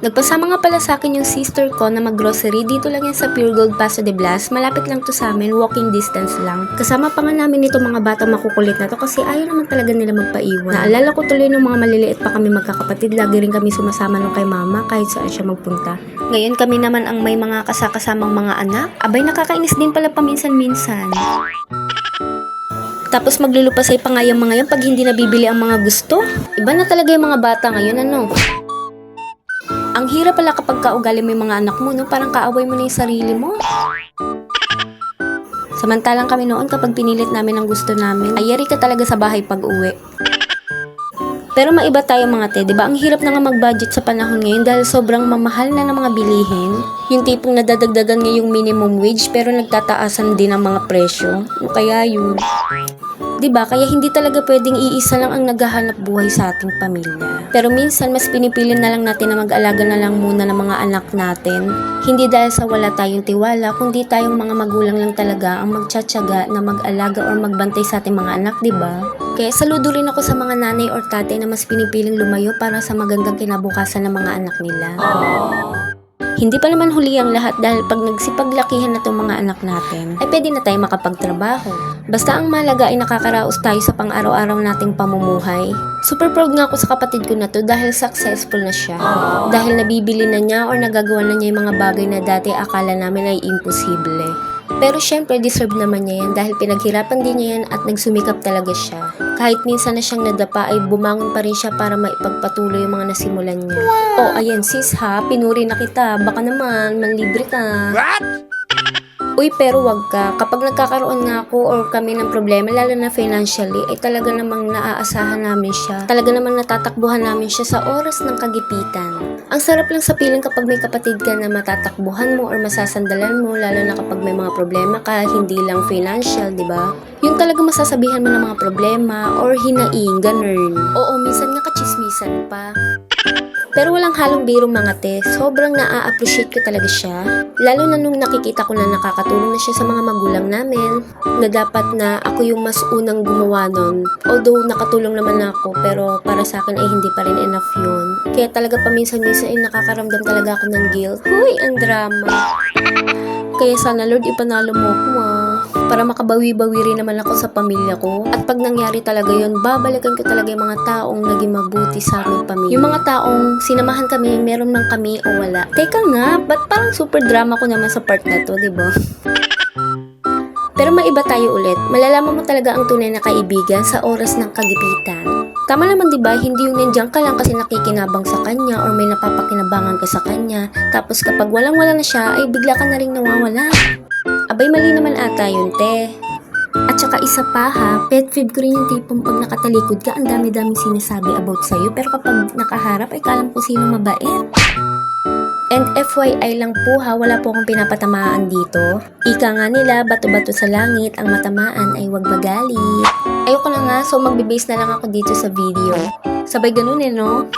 Nagpasama nga pala sa akin yung sister ko na mag-grocery. Dito lang yan sa Pure Gold Paso de Blas. Malapit lang to sa amin, walking distance lang. Kasama pa nga namin ito mga bata makukulit na to kasi ayaw naman talaga nila magpaiwan. Naalala ko tuloy nung mga maliliit pa kami magkakapatid. Lagi rin kami sumasama nung kay mama kahit saan siya magpunta. Ngayon kami naman ang may mga kasakasamang mga anak. Abay, nakakainis din pala paminsan-minsan. Tapos maglulupasay pa nga yung mga yan pag hindi nabibili ang mga gusto. Iba na talaga yung mga bata ngayon, ano? Ang hirap pala kapag kaugali mo yung mga anak mo, no? Parang kaaway mo na yung sarili mo. Samantalang kami noon kapag pinilit namin ang gusto namin, ayari ka talaga sa bahay pag uwi. Pero maiba tayo mga te, diba? Ang hirap na nga mag-budget sa panahon ngayon dahil sobrang mamahal na ng mga bilihin. Yung tipong nadadagdagan nga yung minimum wage pero nagtataasan din ang mga presyo. O kaya yun. Diba? Kaya hindi talaga pwedeng iisa lang ang naghahanap buhay sa ating pamilya. Pero minsan, mas pinipili na lang natin na mag-alaga na lang muna ng mga anak natin. Hindi dahil sa wala tayong tiwala, kundi tayong mga magulang lang talaga ang magtsatsaga na mag-alaga or magbantay sa ating mga anak, diba? Kaya saludo rin ako sa mga nanay or tatay na mas pinipiling lumayo para sa magandang kinabukasan ng mga anak nila. Hindi pa naman huli ang lahat dahil pag nagsipaglakihan na itong mga anak natin, ay pwede na tayo makapagtrabaho. Basta ang mahalaga ay nakakaraos tayo sa pang-araw-araw nating pamumuhay. Super proud nga ako sa kapatid ko na to dahil successful na siya. Dahil nabibili na niya or nagagawa na niya yung mga bagay na dati akala namin ay imposible. Pero syempre deserve naman niya yan dahil pinaghirapan din niya yan at nagsumikap talaga siya. Kahit minsan na siyang nadapa ay bumangon pa rin siya para maipagpatuloy yung mga nasimulan niya. Oh, ayan sis ha, pinuri na kita. Baka naman, manlibre ka. What? Uy, pero wag ka. Kapag nagkakaroon nga ako or kami ng problema, lalo na financially, ay talaga namang naaasahan namin siya. Talaga namang natatakbuhan namin siya sa oras ng kagipitan. Ang sarap lang sa piling kapag may kapatid ka na matatakbuhan mo or masasandalan mo, lalo na kapag may mga problema ka, hindi lang financial, di ba? Yun talaga masasabihan mo ng mga problema or hinaing, ganun. Oo, minsan nga kachismisan pa. Pero walang halong biro mga te, sobrang naa-appreciate ko talaga siya. Lalo na nung nakikita ko na nakakatulong na siya sa mga magulang namin, na dapat na ako yung mas unang gumawa nun. Although nakatulong naman ako, pero para sa akin ay hindi pa rin enough yun. Kaya talaga paminsan-minsan ay nakakaramdam talaga ako ng guilt. Huy, ang drama. Kaya sana Lord, ipanalo mo ako para makabawi-bawi rin naman ako sa pamilya ko. At pag nangyari talaga yun, babalikan ko talaga yung mga taong naging mabuti sa aming pamilya. Yung mga taong sinamahan kami, meron man kami o wala. Teka nga, ba't parang super drama ko naman sa part na to, diba? Pero maiba tayo ulit. Malalaman mo talaga ang tunay na kaibigan sa oras ng kagipitan. Tama naman diba, hindi yung nandiyan ka lang kasi nakikinabang sa kanya or may napapakinabangan ka sa kanya. Tapos kapag walang-wala na siya, ay bigla ka na rin nawawala. Abay, mali naman ata yun, te. At saka isa pa ha, pet peeve ko rin yung tipong pag nakatalikod ka, ang dami-daming sinasabi about sa'yo. Pero kapag nakaharap, ay kalam ko sino mabait. And FYI lang po ha, wala po akong pinapatamaan dito. Ika nga nila, bato-bato sa langit, ang matamaan ay wag magalit. Ayoko na nga, so magbe-base na lang ako dito sa video. Sabay ganun no?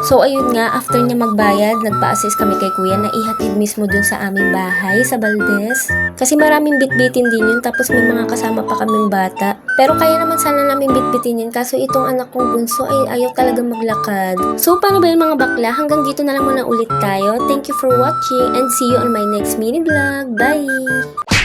So ayun nga, after niya magbayad, nagpa-assist kami kay kuya na ihatid mismo dun sa aming bahay sa Valdez. Kasi maraming bitbitin din yun, tapos may mga kasama pa kaming bata. Pero kaya naman sana namin bitbitin yun, kaso itong anak kong bunso ay ayaw talaga maglakad. So paano ba yun mga bakla? Hanggang dito na lang muna ulit tayo. Thank you for watching and see you on my next mini vlog. Bye!